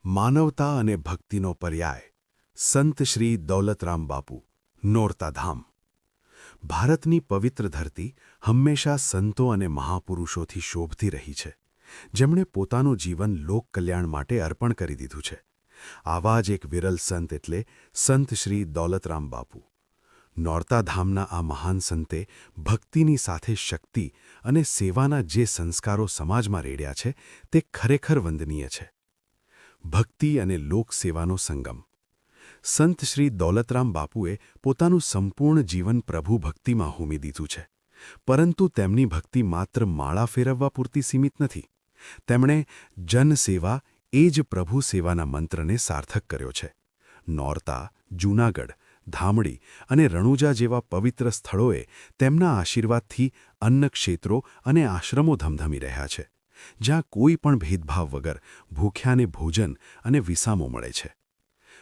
માનવતા અને ભક્તિનો પર્યાય સંત શ્રી દૌલતરામ બાપુ નોરતાધામ ભારતની પવિત્ર ધરતી હંમેશા સંતો અને મહાપુરુષોથી શોભતી રહી છે, જેમણે પોતાનું જીવન લોકકલ્યાણ માટે અર્પણ કરી દીધું છે. આવા જ એક વિરલ સંત એટલે સંત શ્રી દૌલતરામ બાપુ. નોરતાધામના આ મહાન સંતે ભક્તિની સાથે શક્તિ અને સેવાના જે સંસ્કારો સમાજમાં રેડ્યા છે, તે ખરેખર વંદનીય છે. ભક્તિ અને લોકસેવાનો સંગમ. સંત શ્રી દૌલતરામ બાપુએ પોતાનું સંપૂર્ણ જીવન પ્રભુ ભક્તિમાં હોમી દીધું છે, પરંતુ તેમની ભક્તિ માત્ર માળા ફેરવવા પૂરતી સીમિત નથી. તેમણે જનસેવા એ જ પ્રભુ સેવાના મંત્રને સાર્થક કર્યો છે. નોરતા, જૂનાગઢ, ધામડી અને રણુજા જેવા પવિત્ર સ્થળોએ તેમના આશીર્વાદથી અન્નક્ષેત્રો અને આશ્રમો ધમધમી રહ્યા છે, જ્યાં કોઈ પણ ભેદભાવ વગર ભૂખ્યાને ભોજન અને વિસામો મળે છે.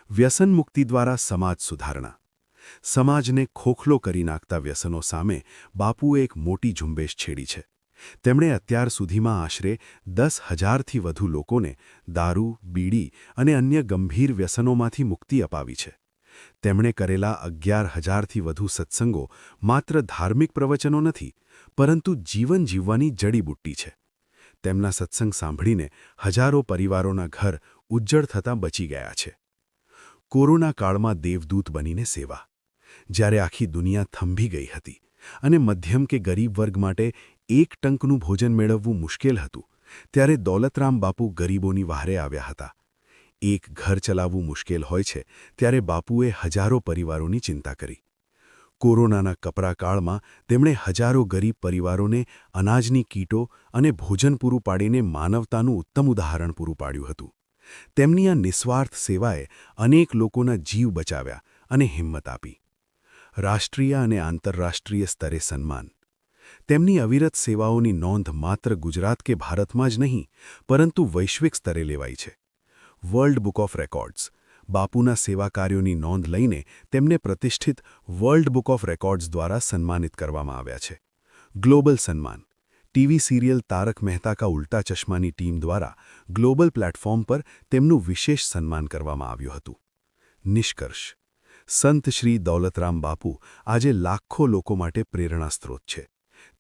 વ્યસન મુક્તિ દ્વારા સમાજ સુધારણા. સમાજને ખોખલો કરી નાખતા વ્યસનો સામે બાપુએ એક મોટી ઝુંબેશ છેડી છે. તેમણે અત્યાર સુધીમાં આશરે 10,000થી વધુ લોકોને દારૂ, બીડી અને અન્ય ગંભીર વ્યસનોમાંથી મુક્તિ અપાવી છે. તેમણે કરેલા 11,000થી વધુ સત્સંગો માત્ર ધાર્મિક પ્રવચનો નથી, પરંતુ જીવન જીવવાની જડીબુટ્ટી છે. તેમના સત્સંગ સાંભળીને હજારો પરિવારોના ઘર ઉજ્જળ થતાં બચી ગયા છે. કોરોના કાળમાં દેવદૂત બનીને સેવા. જ્યારે આખી દુનિયા થંભી ગઈ હતી અને મધ્યમ કે ગરીબ વર્ગ માટે એક ટંકનું ભોજન મેળવવું મુશ્કેલ હતું, ત્યારે દૌલતરામ બાપુ ગરીબોની વહારે આવ્યા હતા. એક ઘર ચલાવવું મુશ્કેલ હોય છે, ત્યારે બાપુએ હજારો પરિવારોની ચિંતા કરી. કોરોનાના કપરા કાળમાં તેમણે હજારો ગરીબ પરિવારોને અનાજની કીટો અને ભોજન પૂરું પાડીને માનવતાનું ઉત્તમ ઉદાહરણ પૂરું પાડ્યું હતું. તેમની આ નિસ્વાર્થ સેવાએ અનેક લોકોના જીવ બચાવ્યા અને હિંમત આપી. રાષ્ટ્રીય અને આંતરરાષ્ટ્રીય સ્તરે સન્માન. તેમની અવિરત સેવાઓની નોંધ માત્ર ગુજરાત કે ભારતમાં જ નહીં, પરંતુ વૈશ્વિક સ્તરે લેવાઈ છે. World book of records. બાપુના સેવા કાર્યોની નોંધ લઈને તેમને પ્રતિષ્ઠિત વર્લ્ડ બુક ઓફ રેકોર્ડ્સ દ્વારા સન્માનિત કરવામાં આવ્યા છે. ગ્લોબલ સન્માન. ટીવી સિરિયલ તારક મહેતા કા ઉલ્ટા ચશ્માની ટીમ દ્વારા ગ્લોબલ પ્લેટફોર્મ પર તેમનું વિશેષ સન્માન કરવામાં આવ્યું હતું. નિષ્કર્ષ. સંત શ્રી દૌલતરામ બાપુ આજે લાખો લોકો માટે પ્રેરણા સ્ત્રોત છે.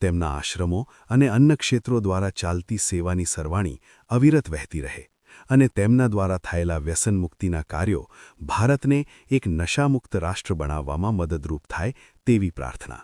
તેમના આશ્રમો અને અન્નક્ષેત્રો દ્વારા ચાલતી સેવાની સરવાણી અવિરત વહેતી રહે, અને તેમના દ્વારા થયેલા વ્યસન મુક્તિના કાર્યો ભારતને એક નશામુક્ત રાષ્ટ્ર બનાવવામાં મદદરૂપ થાય તેવી પ્રાર્થના.